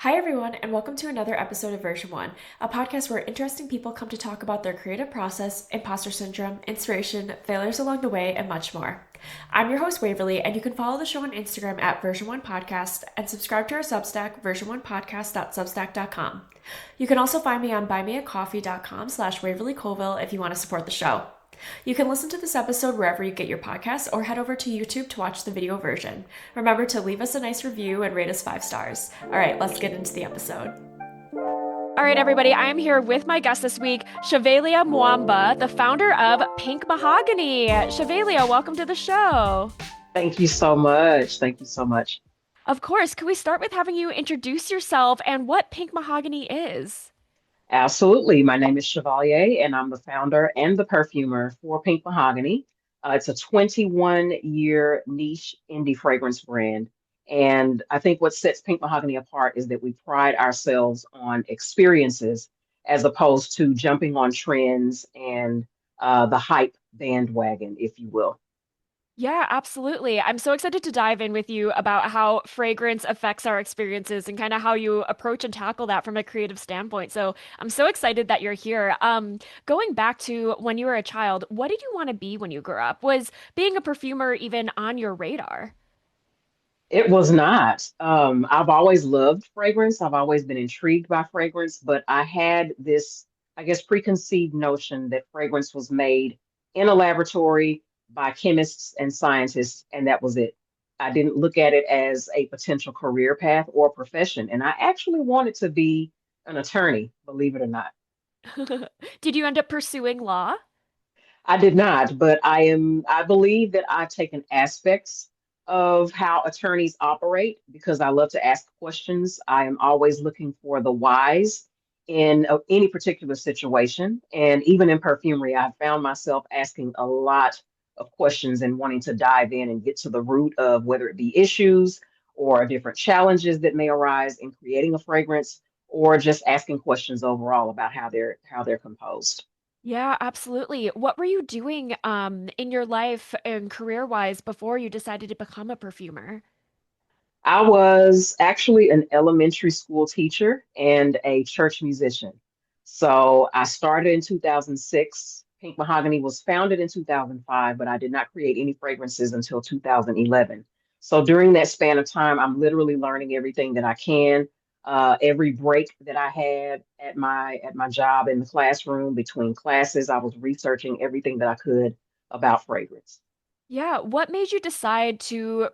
Hi, everyone, and welcome to another episode of Version 1, a podcast where interesting people come to talk about their creative process, imposter syndrome, inspiration, failures along the way, and much more. I'm your host, Waverly, and you can follow the show on Instagram at Version 1 Podcast and subscribe to our Substack, version1podcast.substack.com. You can also find me on buymeacoffee.com/Waverly Colville if you want to support the show. You can listen to this episode wherever you get your podcasts or head over to YouTube to watch the video version. Remember to leave us a nice review and rate us 5 stars. All right, let's get into the episode. All right, everybody, I am here with my guest this week, Chavalia Mwamba, the founder of Pink MahogHany. Chavalia, welcome to the show. Thank you so much. Thank you so much. Of course, can we start with having you introduce yourself and what Pink MahogHany is? Absolutely. My name is Chevalier, and I'm the founder and the perfumer for Pink MahogHany. It's a 21-year niche indie fragrance brand. And I think what sets Pink MahogHany apart is that we pride ourselves on experiences as opposed to jumping on trends and the hype bandwagon, if you will. Yeah, absolutely. I'm so excited to dive in with you about how fragrance affects our experiences and kind of how you approach and tackle that from a creative standpoint. So I'm so excited that you're here. Going back to when you were a child, what did you want to be when you grew up? Was being a perfumer even on your radar? It was not. I've always loved fragrance. I've always been intrigued by fragrance, but I had this, I guess, preconceived notion that fragrance was made in a laboratory by chemists and scientists, and that was it. I didn't look at it as a potential career path or profession, and I actually wanted to be an attorney, believe it or not. Did you end up pursuing law? I did not, but I believe that I've taken aspects of how attorneys operate because I love to ask questions. I am always looking for the whys in any particular situation. And even in perfumery, I found myself asking a lot of questions and wanting to dive in and get to the root of whether it be issues or different challenges that may arise in creating a fragrance, or just asking questions overall about how they're composed. Yeah, absolutely. What were you doing in your life and career-wise before you decided to become a perfumer? I was actually an elementary school teacher and a church musician. So I started in 2006. Pink Mahogany was founded in 2005, but I did not create any fragrances until 2011. So during that span of time, I'm literally learning everything that I can. Every break that I had at my job in the classroom between classes, I was researching everything that I could about fragrance. Yeah, what made you decide to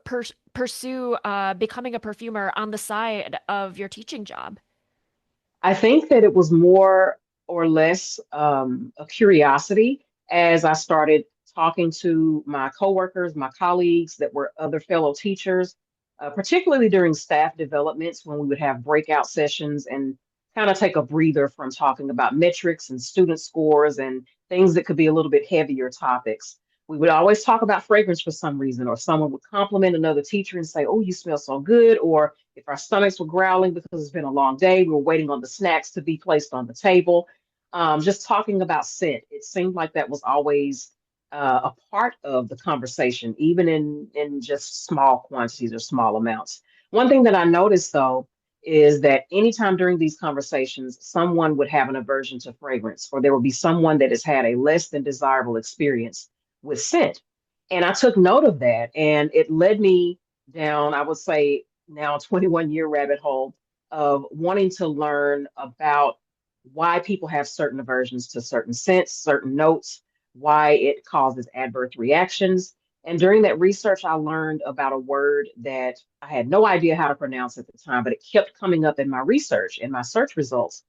pursue becoming a perfumer on the side of your teaching job? I think that it was more or less a curiosity as I started talking to my coworkers, my colleagues that were other fellow teachers, particularly during staff developments when we would have breakout sessions and kind of take a breather from talking about metrics and student scores and things that could be a little bit heavier topics. We would always talk about fragrance for some reason, or someone would compliment another teacher and say, "Oh, you smell so good," or if our stomachs were growling because it's been a long day, we were waiting on the snacks to be placed on the table. Just talking about scent, it seemed like that was always a part of the conversation, even in just small quantities or small amounts. One thing that I noticed though is that anytime during these conversations, someone would have an aversion to fragrance, or there would be someone that has had a less than desirable experience with scent. And I took note of that, and it led me down, I would say, now 21-year rabbit hole of wanting to learn about why people have certain aversions to certain scents, certain notes, why it causes adverse reactions. And during that research, I learned about a word that I had no idea how to pronounce at the time, but it kept coming up in my research, in my search results.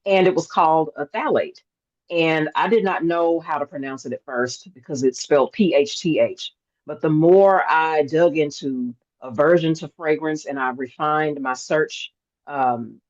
And it was called a phthalate. And I did not know how to pronounce it at first because it's spelled PHTH. But the more I dug into aversion to fragrance and I refined my search, um,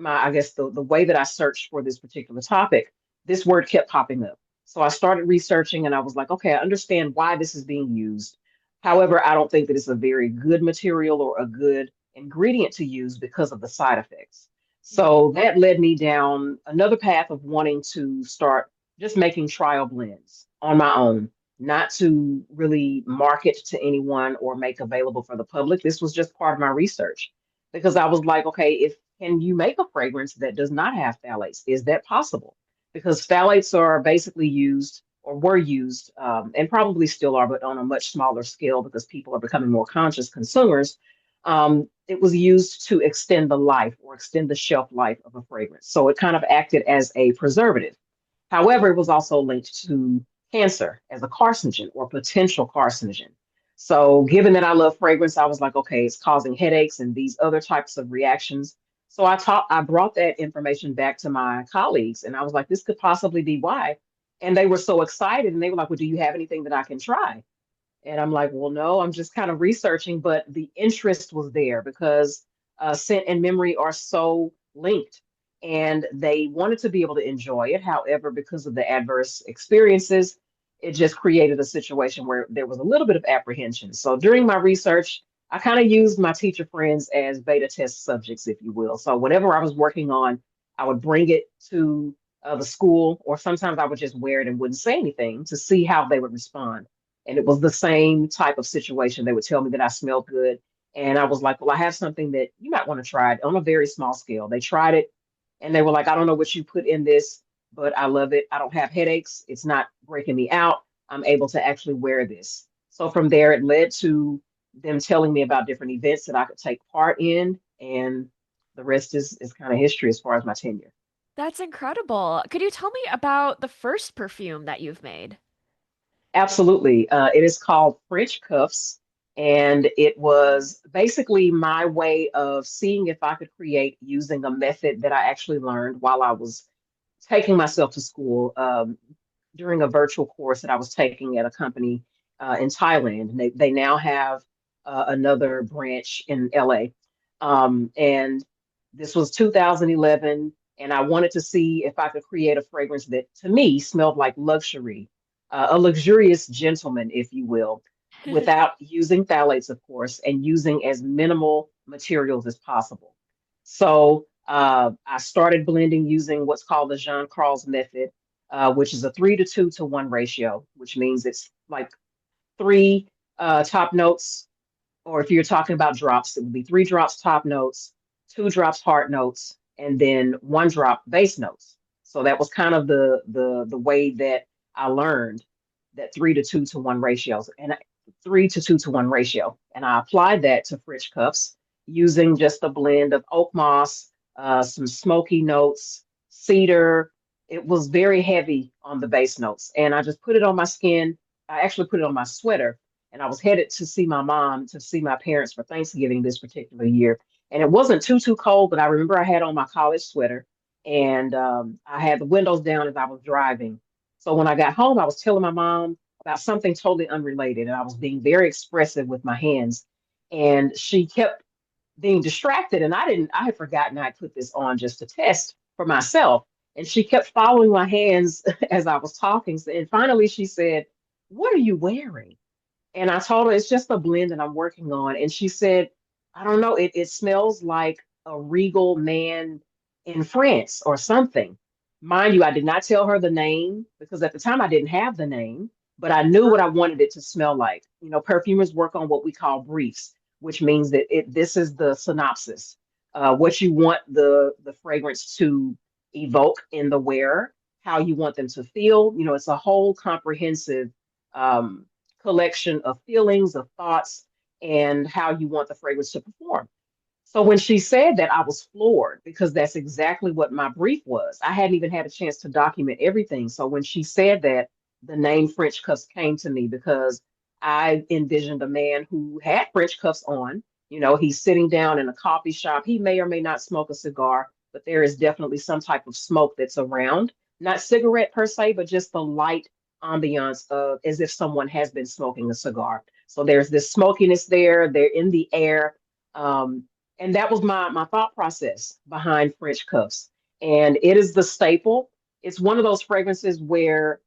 I guess the way that I searched for this particular topic, this word kept popping up. So I started researching and I was like, okay, I understand why this is being used. However, I don't think that it's a very good material or a good ingredient to use because of the side effects. So that led me down another path of wanting to start just making trial blends on my own, not to really market to anyone or make available for the public. This was just part of my research because I was like, okay, if can you make a fragrance that does not have phthalates? Is that possible? Because phthalates are basically used or were used, and probably still are, but on a much smaller scale because people are becoming more conscious consumers. It was used to extend the life or extend the shelf life of a fragrance. So it kind of acted as a preservative. However, it was also linked to cancer as a carcinogen or potential carcinogen. So, given that I love fragrance, I was like, okay, it's causing headaches and these other types of reactions. So I brought that information back to my colleagues, and I was like, this could possibly be why. And they were so excited, and they were like, well, do you have anything that I can try? And I'm like, well, no, I'm just kind of researching, but the interest was there because scent and memory are so linked. And they wanted to be able to enjoy it. However, because of the adverse experiences, it just created a situation where there was a little bit of apprehension. So during my research, I kind of used my teacher friends as beta test subjects, if you will. So whatever I was working on, I would bring it to the school, or sometimes I would just wear it and wouldn't say anything to see how they would respond. And it was the same type of situation. They would tell me that I smelled good. And I was like, well, I have something that you might want to try it on a very small scale. They tried it and they were like, I don't know what you put in this, but I love it. I don't have headaches. It's not breaking me out. I'm able to actually wear this. So from there, it led to them telling me about different events that I could take part in. And the rest is kind of history as far as my tenure. That's incredible. Could you tell me about the first perfume that you've made? Absolutely. It is called French Cuffs, and it was basically my way of seeing if I could create using a method that I actually learned while I was taking myself to school during a virtual course that I was taking at a company in Thailand. And they now have another branch in LA. And this was 2011, and I wanted to see if I could create a fragrance that to me smelled like luxury, a luxurious gentleman, if you will, without using phthalates, of course, and using as minimal materials as possible. So I started blending using what's called the Jean Carl's method, which is a 3 to 2 to 1 ratio, which means it's like three top notes, or if you're talking about drops, it would be 3 drops top notes, 2 drops heart notes, and then 1 drop base notes. So that was kind of the way that I learned that 3 to 2 to 1 ratios and 3 to 2 to 1 ratio. And I applied that to French cuffs using just a blend of oak moss, some smoky notes, cedar. It was very heavy on the base notes. And I just put it on my skin. I actually put it on my sweater, and I was headed to see my mom, to see my parents for Thanksgiving this particular year. And it wasn't too cold, but I remember I had on my college sweater, and I had the windows down as I was driving. So when I got home, I was telling my mom about something totally unrelated, and I was being very expressive with my hands. And she kept being distracted, and I had forgotten I put this on just to test for myself. And she kept following my hands as I was talking. And finally she said, "What are you wearing?" And I told her it's just a blend that I'm working on. And she said, I don't know, it smells like a regal man in France or something. Mind you, I did not tell her the name because at the time I didn't have the name, but I knew what I wanted it to smell like. You know, perfumers work on what we call briefs, which means that this is the synopsis, what you want the fragrance to evoke in the wearer, how you want them to feel. You know, it's a whole comprehensive um, collection of feelings, of thoughts, and how you want the fragrance to perform. So when she said that, I was floored because that's exactly what my brief was. I hadn't even had a chance to document everything. So when she said that, the name French cuffs came to me because I envisioned a man who had French cuffs on. You know, he's sitting down in a coffee shop. He may or may not smoke a cigar, but there is definitely some type of smoke that's around. Not cigarette per se, but just the light ambiance of as if someone has been smoking a cigar. So there's this smokiness there. They're in the air. Um, and that was my thought process behind French cuffs. And it is the staple. It's one of those fragrances where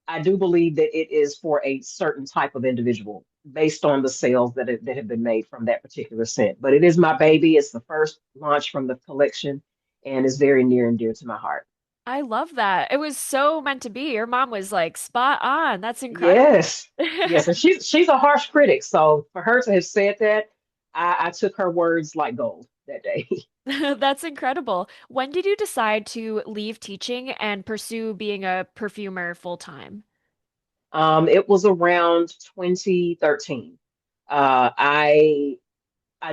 I do believe that it is for a certain type of individual based on the sales that have been made from that particular scent. But it is my baby. It's the first launch from the collection and is very near and dear to my heart. I love that. It was so meant to be. Your mom was like spot on. That's incredible. Yes. Yes. And she's a harsh critic. So for her to have said that, I took her words like gold. that day. That's incredible. When did you decide to leave teaching and pursue being a perfumer full time? It was around 2013. I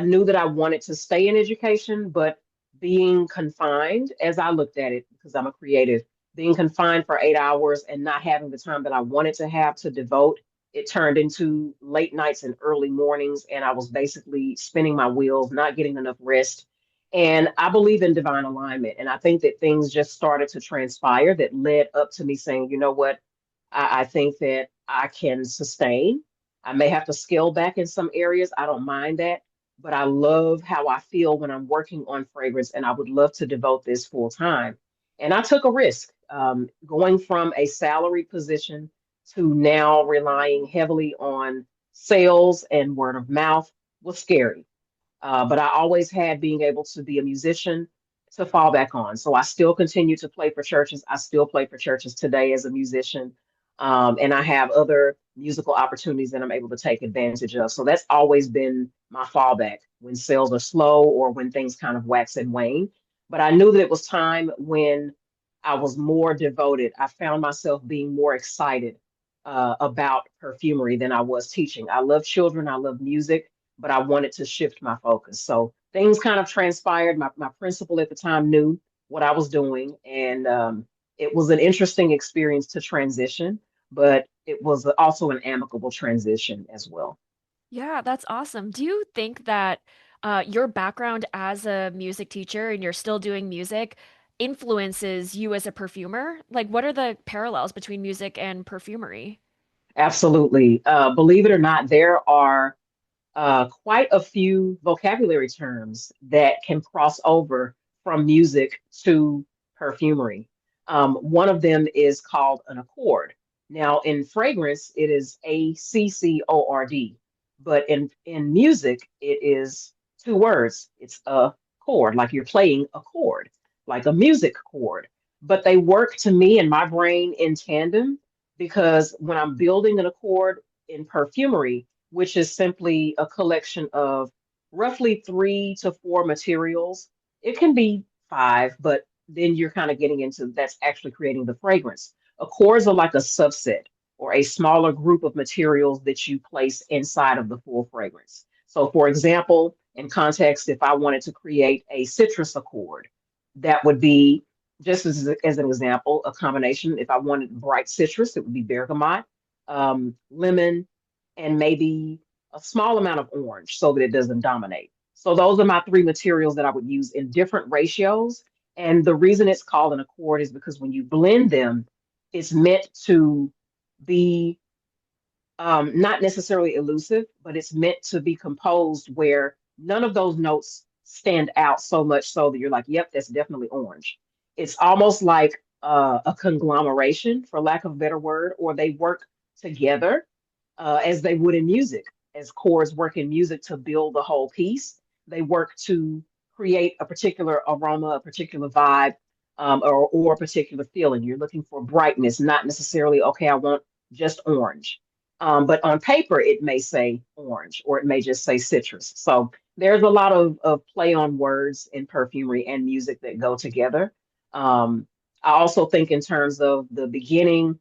knew that I wanted to stay in education, but being confined, as I looked at it, because I'm a creative, being confined for 8 hours and not having the time that I wanted to have to devote, it turned into late nights and early mornings, and I was basically spinning my wheels, not getting enough rest. And I believe in divine alignment, and I think that things just started to transpire that led up to me saying, you know what? I think that I can sustain. I may have to scale back in some areas. I don't mind that, but I love how I feel when I'm working on fragrance, and I would love to devote this full time. And I took a risk going from a salary position to now relying heavily on sales and word of mouth was scary. But I always had being able to be a musician to fall back on. So I still continue to play for churches. I still play for churches today as a musician. And I have other musical opportunities that I'm able to take advantage of. So that's always been my fallback when sales are slow or when things kind of wax and wane. But I knew that it was time when I was more devoted. I found myself being more excited about perfumery than I was teaching. I love children, I love music, but I wanted to shift my focus. So things kind of transpired. My principal at the time knew what I was doing, and it was an interesting experience to transition, but it was also an amicable transition as well. Yeah, that's awesome. Do you think that your background as a music teacher and you're still doing music influences you as a perfumer? Like, what are the parallels between music and perfumery? Absolutely. Believe it or not, there are quite a few vocabulary terms that can cross over from music to perfumery. One of them is called an accord. Now, in fragrance, it is ACCORD, but in music, it is two words. It's a chord, like you're playing a chord, like a music chord. But they work to me in my brain in tandem because when I'm building an accord in perfumery, which is simply a collection of roughly 3 to 4 materials. It can be 5, but then you're kind of getting into that's actually creating the fragrance. Accords are like a subset or a smaller group of materials that you place inside of the full fragrance. So, for example, in context, if I wanted to create a citrus accord, that would be just as an example, a combination. If I wanted bright citrus, it would be bergamot, lemon, and maybe a small amount of orange so that it doesn't dominate. So those are my 3 materials that I would use in different ratios. And the reason it's called an accord is because when you blend them, it's meant to be not necessarily elusive, but it's meant to be composed where none of those notes stand out so much so that you're like, yep, that's definitely orange. It's almost like a conglomeration, for lack of a better word, or they work together as they would in music, as chords work in music to build the whole piece. They work to create a particular aroma, a particular vibe, or a particular feeling. You're looking for brightness, not necessarily, okay, I want just orange. But on paper, it may say orange or it may just say citrus. So there's a lot of play on words in perfumery and music that go together. I also think in terms of the beginning,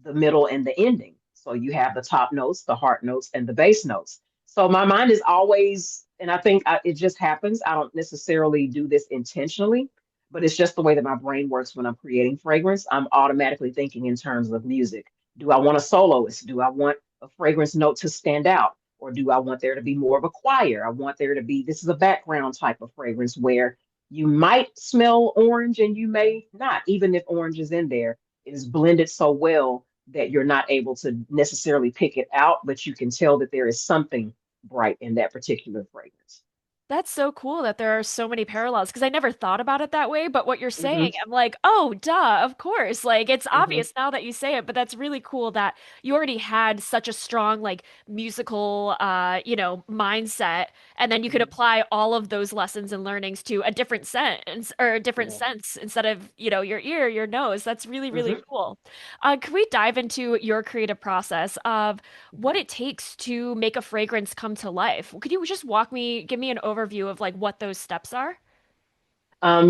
the middle, and the ending. So you have the top notes, the heart notes, and the base notes. So my mind is always, and I think it just happens. I don't necessarily do this intentionally, but it's just the way that my brain works when I'm creating fragrance. I'm automatically thinking in terms of music. Do I want a soloist? Do I want a fragrance note to stand out? Or do I want there to be more of a choir? I want there to be, this is a background type of fragrance where you might smell orange and you may not, even if orange is in there. It is blended so well that you're not able to necessarily pick it out, but you can tell that there is something bright in that particular fragrance. That's so cool that there are so many parallels because I never thought about it that way. But what you're saying, Hmm. I'm like, oh, duh, of course. Like, it's Hmm. obvious now that you say it, but that's really cool that you already had such a strong, like, musical, mindset. And then you could Hmm. apply all of those lessons and learnings to a different sense or a different Yeah. sense instead of, your ear, your nose. That's really, really Hmm. cool. Could we dive into your creative process of what it takes to make a fragrance come to life? Could you just give me an overview overview of like what those steps are?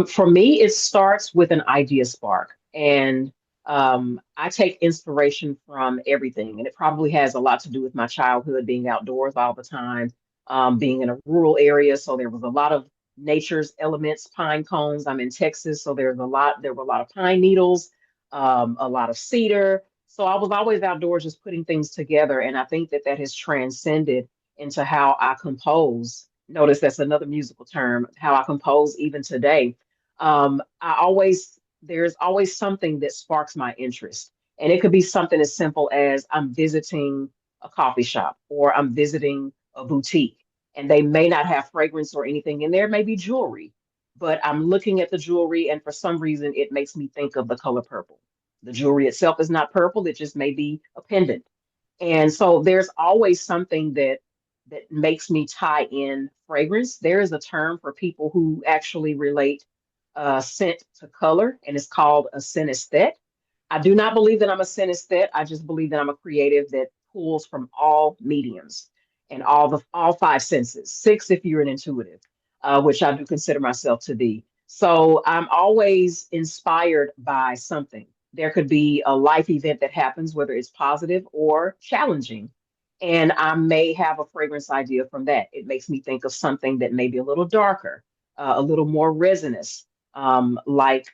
For me, it starts with an idea spark. And I take inspiration from everything. And it probably has a lot to do with my childhood, being outdoors all the time, being in a rural area. So there was a lot of nature's elements, pine cones. I'm in Texas, so there were a lot of pine needles, a lot of cedar. So I was always outdoors just putting things together. And I think that that has transcended into how I compose. Notice that's another musical term, how I compose even today. There's always something that sparks my interest. And it could be something as simple as I'm visiting a coffee shop or I'm visiting a boutique. And they may not have fragrance or anything in there, maybe jewelry, but I'm looking at the jewelry and for some reason it makes me think of the color purple. The jewelry itself is not purple, it just may be a pendant. And so there's always something that makes me tie in fragrance. There is a term for people who actually relate scent to color, and it's called a synesthete. I do not believe that I'm a synesthete. I just believe that I'm a creative that pulls from all mediums and all five senses, six if you're an intuitive, which I do consider myself to be. So I'm always inspired by something. There could be a life event that happens, whether it's positive or challenging. And I may have a fragrance idea from that. It makes me think of something that may be a little darker, a little more resinous, like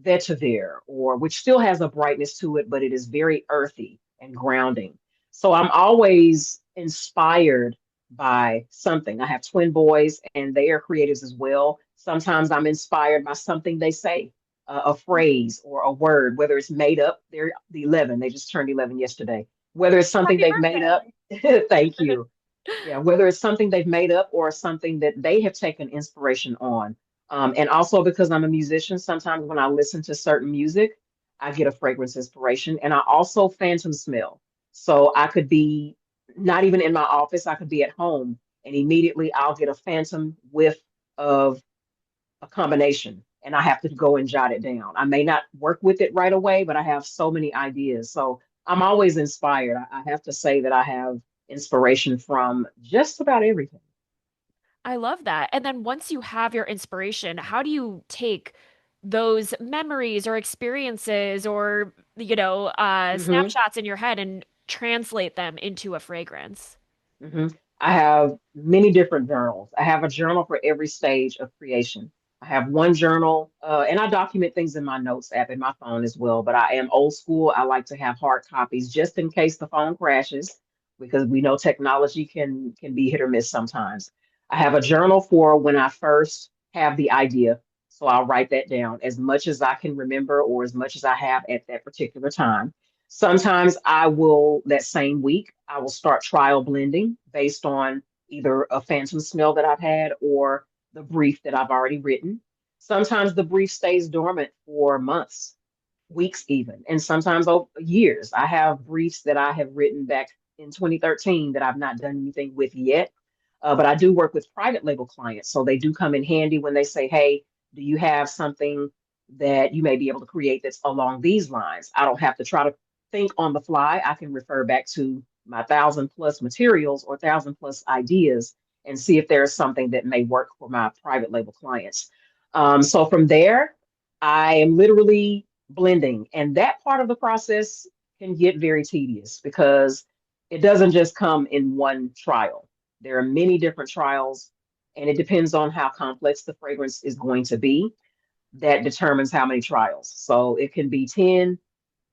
vetiver, or which still has a brightness to it, but it is very earthy and grounding. So I'm always inspired by something. I have twin boys, and they are creatives as well. Sometimes I'm inspired by something they say, a phrase or a word, whether it's made up. They're the 11. They just turned 11 yesterday. Whether it's something Happy they've made up, thank you. Yeah, whether it's something they've made up or something that they have taken inspiration on. And also because I'm a musician, sometimes when I listen to certain music, I get a fragrance inspiration. And I also phantom smell. So I could be not even in my office, I could be at home and immediately I'll get a phantom whiff of a combination and I have to go and jot it down. I may not work with it right away, but I have so many ideas. So I'm always inspired. I have to say that I have inspiration from just about everything. I love that. And then once you have your inspiration, how do you take those memories or experiences or, hmm snapshots in your head and translate them into a fragrance? hmm I have many different journals. I have a journal for every stage of creation. I have one journal, and I document things in my notes app in my phone as well. But I am old school. I like to have hard copies just in case the phone crashes, because we know technology can be hit or miss sometimes. I have a journal for when I first have the idea, so I'll write that down as much as I can remember or as much as I have at that particular time. Sometimes I will, that same week, I will start trial blending based on either a phantom smell that I've had or the brief that I've already written. Sometimes the brief stays dormant for months, weeks even, and sometimes over years. I have briefs that I have written back in 2013 that I've not done anything with yet. But I do work with private label clients, so they do come in handy when they say, "Hey, do you have something that you may be able to create that's along these lines?" I don't have to try to think on the fly. I can refer back to my 1,000+ materials or 1,000+ ideas and see if there's something that may work for my private label clients. So from there, I am literally blending, and that part of the process can get very tedious because it doesn't just come in one trial. There are many different trials, and it depends on how complex the fragrance is going to be. That determines how many trials. So it can be 10,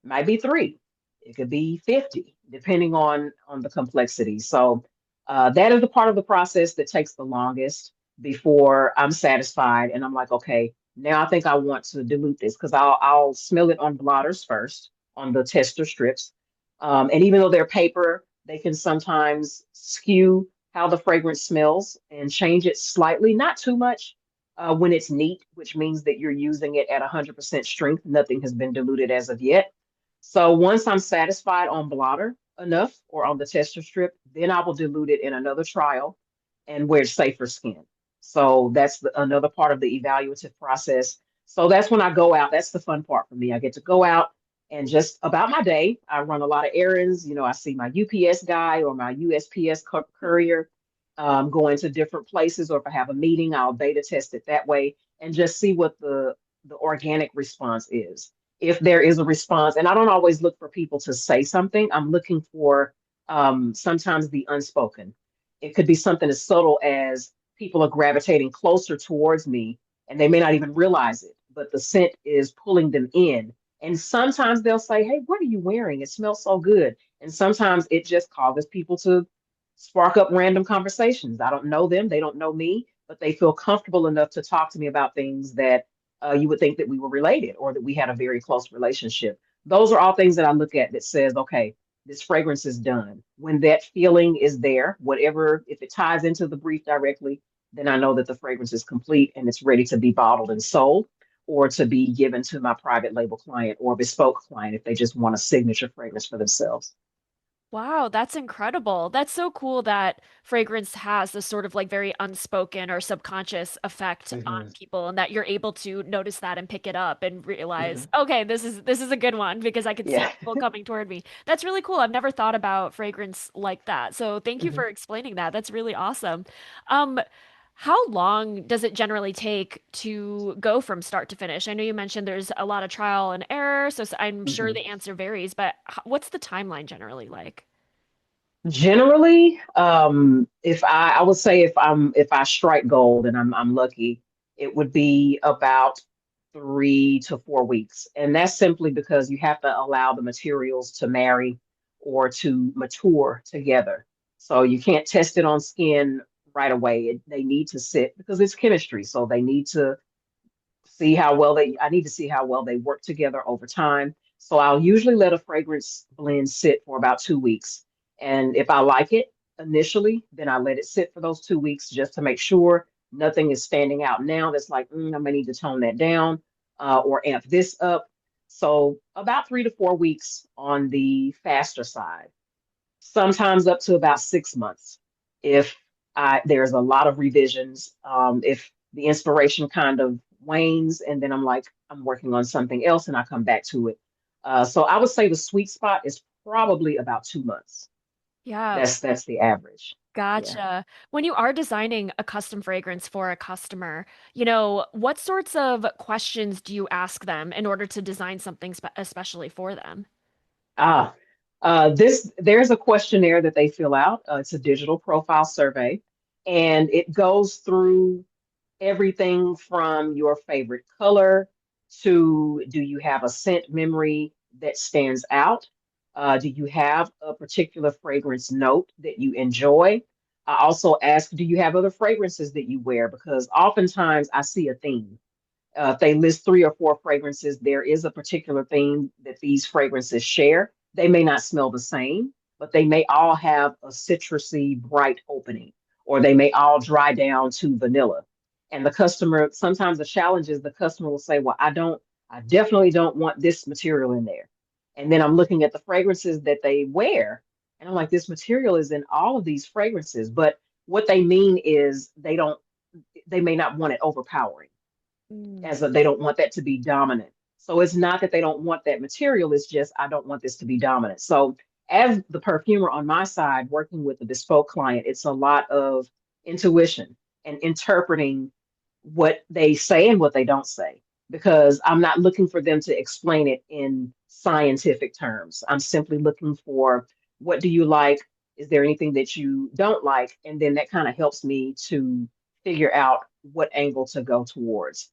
might be three, it could be 50, depending on the complexity. So that is the part of the process that takes the longest before I'm satisfied and I'm like, okay, now I think I want to dilute this because I'll smell it on blotters first on the tester strips. And even though they're paper, they can sometimes skew how the fragrance smells and change it slightly, not too much. When it's neat, which means that you're using it at 100% strength, nothing has been diluted as of yet. So once I'm satisfied on blotter enough or on the tester strip, then I will dilute it in another trial and where it's safe for skin. So that's another part of the evaluative process. So that's when I go out. That's the fun part for me. I get to go out and just about my day. I run a lot of errands. I see my UPS guy or my USPS courier, going to different places, or if I have a meeting, I'll beta test it that way and just see what the organic response is. If there is a response, and I don't always look for people to say something, I'm looking for sometimes the unspoken. It could be something as subtle as people are gravitating closer towards me and they may not even realize it, but the scent is pulling them in. And sometimes they'll say, "Hey, what are you wearing? It smells so good." And sometimes it just causes people to spark up random conversations. I don't know them, they don't know me, but they feel comfortable enough to talk to me about things that you would think that we were related or that we had a very close relationship. Those are all things that I look at that says, okay, this fragrance is done. When that feeling is there, whatever, if it ties into the brief directly, then I know that the fragrance is complete and it's ready to be bottled and sold or to be given to my private label client or bespoke client if they just want a signature fragrance for themselves. Wow, that's incredible. That's so cool that fragrance has this sort of like very unspoken or subconscious effect on Hmm. people and that you're able to notice that and pick it up and realize, Hmm. okay, this is a good one because I could see Yeah. people coming toward me. That's really cool. I've never thought about fragrance like that. So thank you Hmm. for explaining that. That's really awesome. Um, how long does it generally take to go from start to finish? I know you mentioned there's a lot of trial and error, so I'm sure Hmm. the answer varies, but what's the timeline generally like? Generally, if I would say if I strike gold and I'm lucky, it would be about 3 to 4 weeks. And that's simply because you have to allow the materials to marry or to mature together. So you can't test it on skin right away. They need to sit because it's chemistry. So they need to see how well they I need to see how well they work together over time. So I'll usually let a fragrance blend sit for about 2 weeks. And if I like it initially, then I let it sit for those 2 weeks just to make sure nothing is standing out now that's like, I may need to tone that down or amp this up. So about 3 to 4 weeks on the faster side, sometimes up to about 6 months if there's a lot of revisions. If the inspiration kind of wanes and then I'm like, I'm working on something else and I come back to it. So I would say the sweet spot is probably about 2 months. Yeah, That's the average. Yeah. gotcha. When you are designing a custom fragrance for a customer, what sorts of questions do you ask them in order to design something especially for them? Ah, there's a questionnaire that they fill out. It's a digital profile survey, and it goes through everything from your favorite color to do you have a scent memory that stands out? Do you have a particular fragrance note that you enjoy? I also ask, do you have other fragrances that you wear? Because oftentimes I see a theme. If they list 3 or 4 fragrances, there is a particular theme that these fragrances share. They may not smell the same, but they may all have a citrusy, bright opening, or they may all dry down to vanilla. And the customer, sometimes the challenge is the customer will say, "Well, I definitely don't want this material in there." And then I'm looking at the fragrances that they wear, and I'm like, this material is in all of these fragrances, but what they mean is they may not want it overpowering Mm. as a, they don't want that to be dominant. So it's not that they don't want that material, it's just I don't want this to be dominant. So as the perfumer on my side working with the bespoke client, it's a lot of intuition and interpreting what they say and what they don't say because I'm not looking for them to explain it in scientific terms. I'm simply looking for what do you like? Is there anything that you don't like? And then that kind of helps me to figure out what angle to go towards.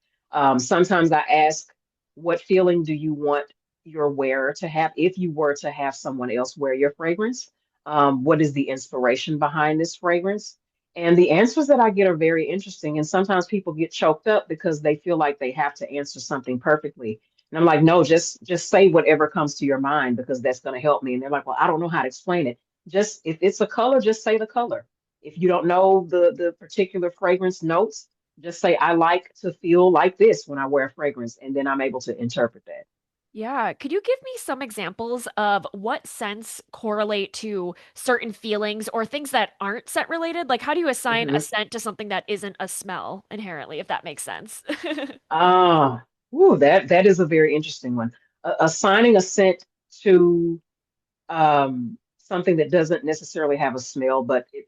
Sometimes I ask, what feeling do you want your wearer to have if you were to have someone else wear your fragrance? What is the inspiration behind this fragrance? And the answers that I get are very interesting. And sometimes people get choked up because they feel like they have to answer something perfectly. And I'm like, no, just say whatever comes to your mind because that's going to help me. And they're like, well, I don't know how to explain it. Just if it's a color, just say the color. If you don't know the particular fragrance notes, just say, I like to feel like this when I wear a fragrance, and then I'm able to interpret that. Yeah, could you give me some examples of what scents correlate to certain feelings or things that aren't scent related? Like, how do you assign a Hmm. scent to something that isn't a smell inherently, if that makes sense? Ah, ooh, that is a very interesting one. Assigning a scent to something that doesn't necessarily have a smell, but it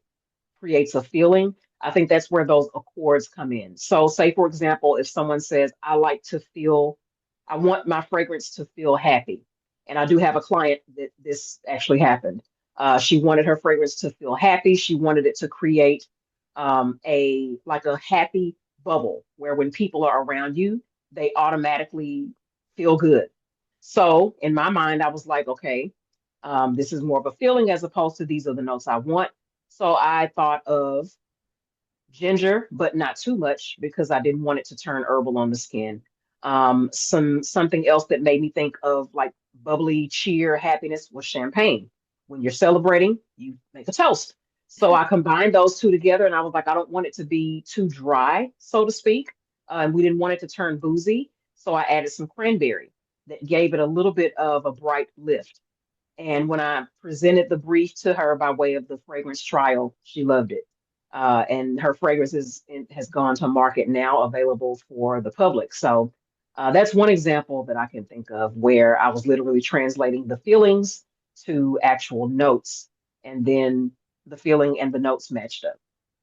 creates a feeling, I think that's where those accords come in. So, say for example, if someone says, I want my fragrance to feel happy. And I do have a client that this actually happened. She wanted her fragrance to feel happy. She wanted it to create a like a happy bubble where when people are around you, they automatically feel good. So in my mind, I was like, okay, this is more of a feeling as opposed to these are the notes I want. So I thought of ginger, but not too much because I didn't want it to turn herbal on the skin. Something else that made me think of like bubbly cheer happiness was champagne. When you're celebrating, you make a toast. So I combined those two together, and I was like, I don't want it to be too dry, so to speak. And we didn't want it to turn boozy, so I added some cranberry that gave it a little bit of a bright lift. And when I presented the brief to her by way of the fragrance trial, she loved it. And her fragrance has gone to market now, available for the public. So that's one example that I can think of where I was literally translating the feelings to actual notes, and then the feeling and the notes matched up.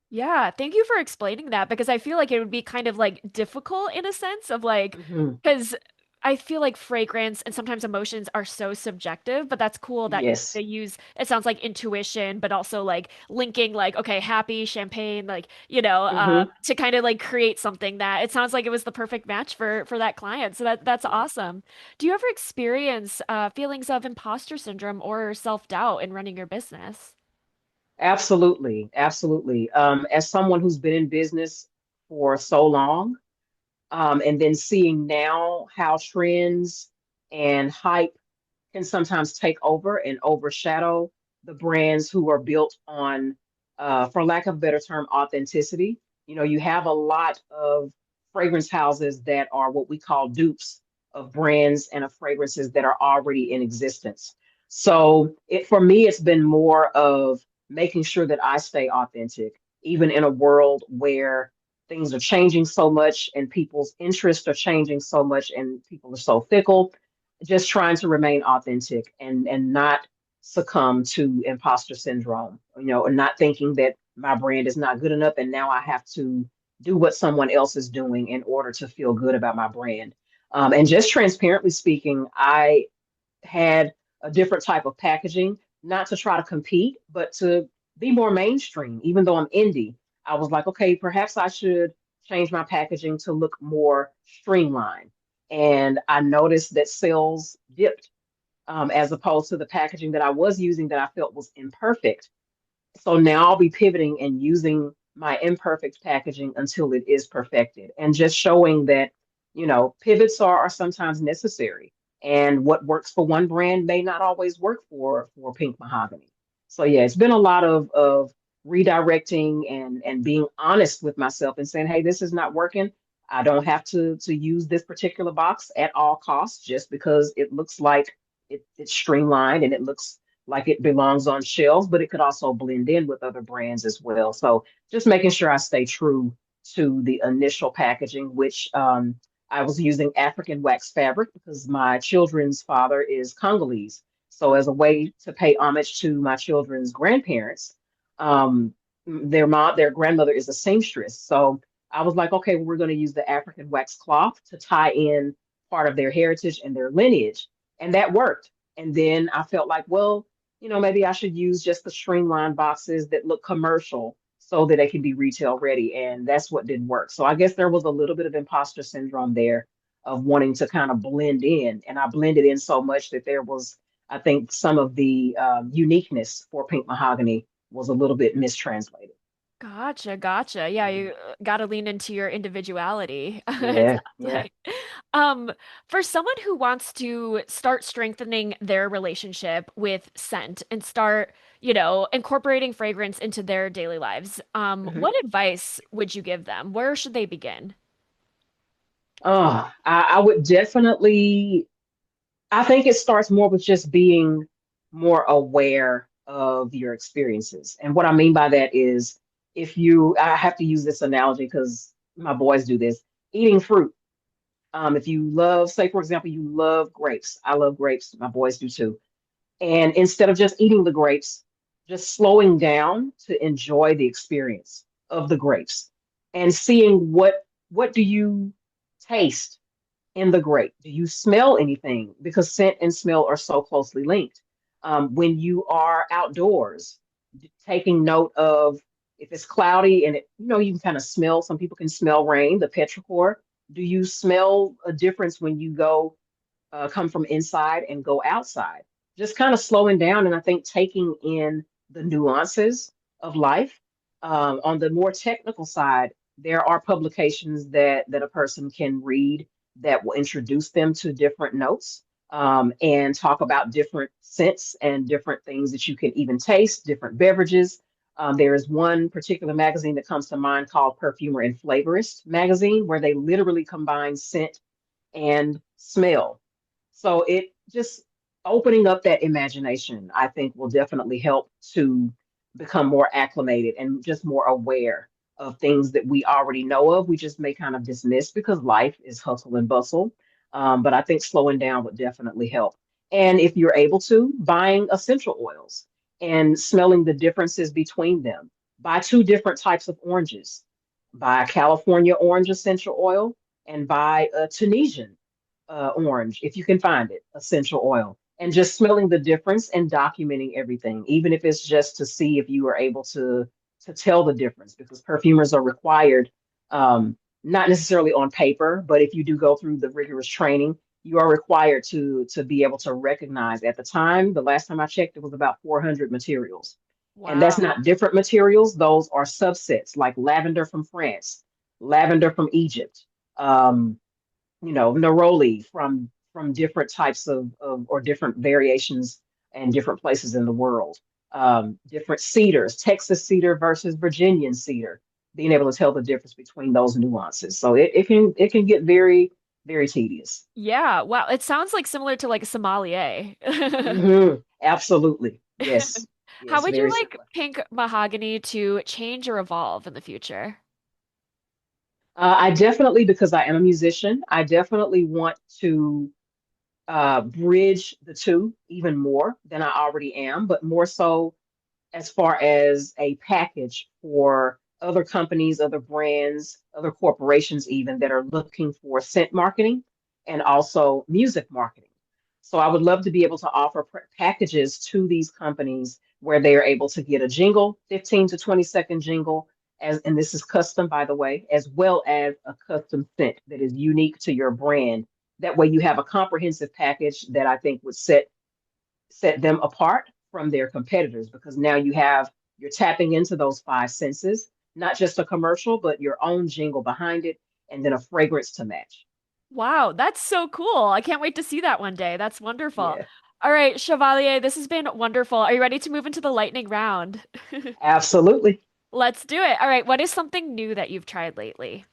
Yeah, thank you for explaining that because I feel like it would be kind of like difficult in a sense of like, Hmm. because I feel like fragrance and sometimes emotions are so subjective, but that's cool that Yes. they use, it sounds like intuition, but also like linking like, okay, happy, champagne, like, Hmm. to kind of like create something that it sounds like it was the perfect match for that client. So that's awesome. Do you ever experience feelings of imposter syndrome or self-doubt in running your business? Absolutely. Absolutely. As someone who's been in business for so long, and then seeing now how trends and hype can sometimes take over and overshadow the brands who are built on, for lack of a better term, authenticity. You have a lot of fragrance houses that are what we call dupes of brands and of fragrances that are already in existence. So for me, it's been more of making sure that I stay authentic, even in a world where things are changing so much and people's interests are changing so much and people are so fickle, just trying to remain authentic and not succumb to imposter syndrome, and not thinking that my brand is not good enough and now I have to do what someone else is doing in order to feel good about my brand. And just transparently speaking, I had a different type of packaging, not to try to compete, but to be more mainstream. Even though I'm indie, I was like, okay, perhaps I should change my packaging to look more streamlined. And I noticed that sales dipped, as opposed to the packaging that I was using that I felt was imperfect. So now I'll be pivoting and using my imperfect packaging until it is perfected and just showing that, pivots are sometimes necessary. And what works for one brand may not always work for Pink Mahogany. So yeah, it's been a lot of redirecting and being honest with myself and saying, hey, this is not working. I don't have to use this particular box at all costs just because it looks like it's streamlined and it looks like it belongs on shelves, but it could also blend in with other brands as well. So just making sure I stay true to the initial packaging, which I was using African wax fabric because my children's father is Congolese. So as a way to pay homage to my children's grandparents, their grandmother is a seamstress. So I was like, okay, well, we're going to use the African wax cloth to tie in part of their heritage and their lineage. And that worked. And then I felt like, well, maybe I should use just the streamlined boxes that look commercial so that they can be retail ready. And that's what didn't work. So I guess there was a little bit of imposter syndrome there of wanting to kind of blend in. And I blended in so much that there was, I think, some of the uniqueness for Pink Mahogany was a little bit mistranslated. Gotcha, gotcha. Yeah, Mhm. you got to lean into your individuality. It Yeah, sounds yeah. like. Um, for someone who wants to start strengthening their relationship with scent and start, incorporating fragrance into their daily lives, Mhm. what advice would you give them? Where should they begin? I would definitely. I think it starts more with just being more aware of your experiences. And what I mean by that is I have to use this analogy because my boys do this, eating fruit. If you love, say, for example, you love grapes. I love grapes. My boys do too. And instead of just eating the grapes, just slowing down to enjoy the experience of the grapes and seeing what do you taste in the grape? Do you smell anything? Because scent and smell are so closely linked. When you are outdoors, taking note of if it's cloudy and you can kind of smell, some people can smell rain, the petrichor. Do you smell a difference when you come from inside and go outside? Just kind of slowing down and I think taking in the nuances of life. On the more technical side, there are publications that a person can read that will introduce them to different notes and talk about different scents and different things that you can even taste, different beverages. There is one particular magazine that comes to mind called Perfumer and Flavorist magazine, where they literally combine scent and smell. So it just opening up that imagination, I think, will definitely help to become more acclimated and just more aware of things that we already know of. We just may kind of dismiss because life is hustle and bustle. But I think slowing down would definitely help. And if you're able to, buying essential oils and smelling the differences between them. Buy two different types of oranges. Buy a California orange essential oil and buy a Tunisian orange, if you can find it, essential oil, and just smelling the difference and documenting everything, even if it's just to see if you are able to tell the difference, because perfumers are required, not necessarily on paper, but if you do go through the rigorous training, you are required to be able to recognize. At the time, the last time I checked, it was about 400 materials. And that's Wow. not different materials, those are subsets like lavender from France, lavender from Egypt. Um, neroli from different types of or different variations and different places in the world. Different cedars, Texas cedar versus Virginian cedar, being able to tell the difference between those nuances. So it can get very, very tedious. Yeah. Wow. It sounds like similar to like a sommelier. Absolutely. Yes. How Yes, would you very like similar. Pink Mahogany to change or evolve in the future? I definitely, because I am a musician, I definitely want to bridge the two even more than I already am, but more so as far as a package for other companies, other brands, other corporations, even that are looking for scent marketing and also music marketing. So I would love to be able to offer packages to these companies where they are able to get a jingle, 15 to 20-second jingle, and this is custom, by the way, as well as a custom scent that is unique to your brand. That way you have a comprehensive package that I think would set them apart from their competitors, because now you're tapping into those five senses, not just a commercial, but your own jingle behind it, and then a fragrance to match. Wow, that's so cool. I can't wait to see that one day. That's wonderful. Yeah, All right, Chevalier, this has been wonderful. Are you ready to move into the lightning round? absolutely. Let's do it. All right, what is something new that you've tried lately?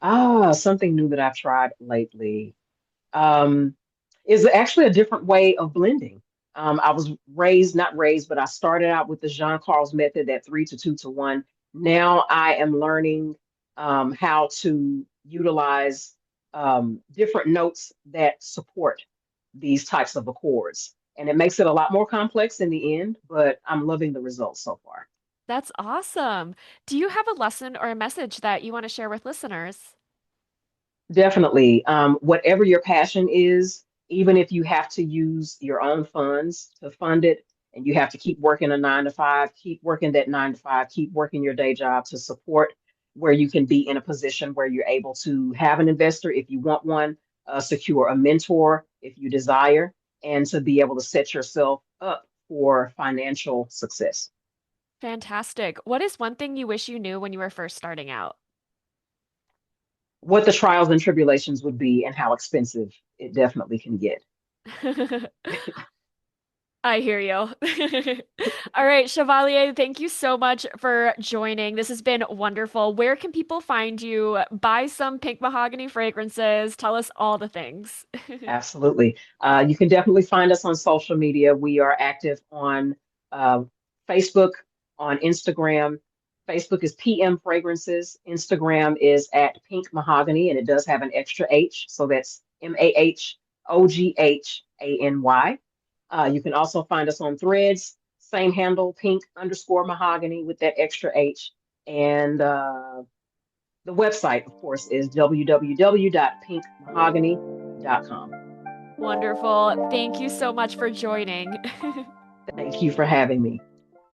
Something new that I've tried lately um, is actually a different way of blending. I was not raised, but I started out with the Jean Carl's method, that 3 to 2 to 1. Now I am learning how to utilize different notes that support these types of accords. And it makes it a lot more complex in the end, but I'm loving the results so far. That's awesome. Do you have a lesson or a message that you want to share with listeners? Definitely. Whatever your passion is, even if you have to use your own funds to fund it and you have to keep working a 9 to 5, keep working that 9 to 5, keep working your day job to support where you can be in a position where you're able to have an investor if you want one, secure a mentor if you desire, and to be able to set yourself up for financial success. Fantastic. What is one thing you wish you knew when you were first starting out? What the trials and tribulations would be and how expensive it definitely can get. I hear you. All right, Chevalier, thank you so much for joining. This has been wonderful. Where can people find you? Buy some Pink Mahogany fragrances. Tell us all the things. Absolutely. You can definitely find us on social media. We are active on uh, Facebook, on Instagram. Facebook is PM Fragrances. Instagram is at Pink Mahogany, and it does have an extra H. So that's MahogHany. You can also find us on Threads, same handle, pink underscore mahogany with that extra H. And the website, of course, is www.pinkmahogany.com. Wonderful. Thank you so much for joining. Thank you for having me.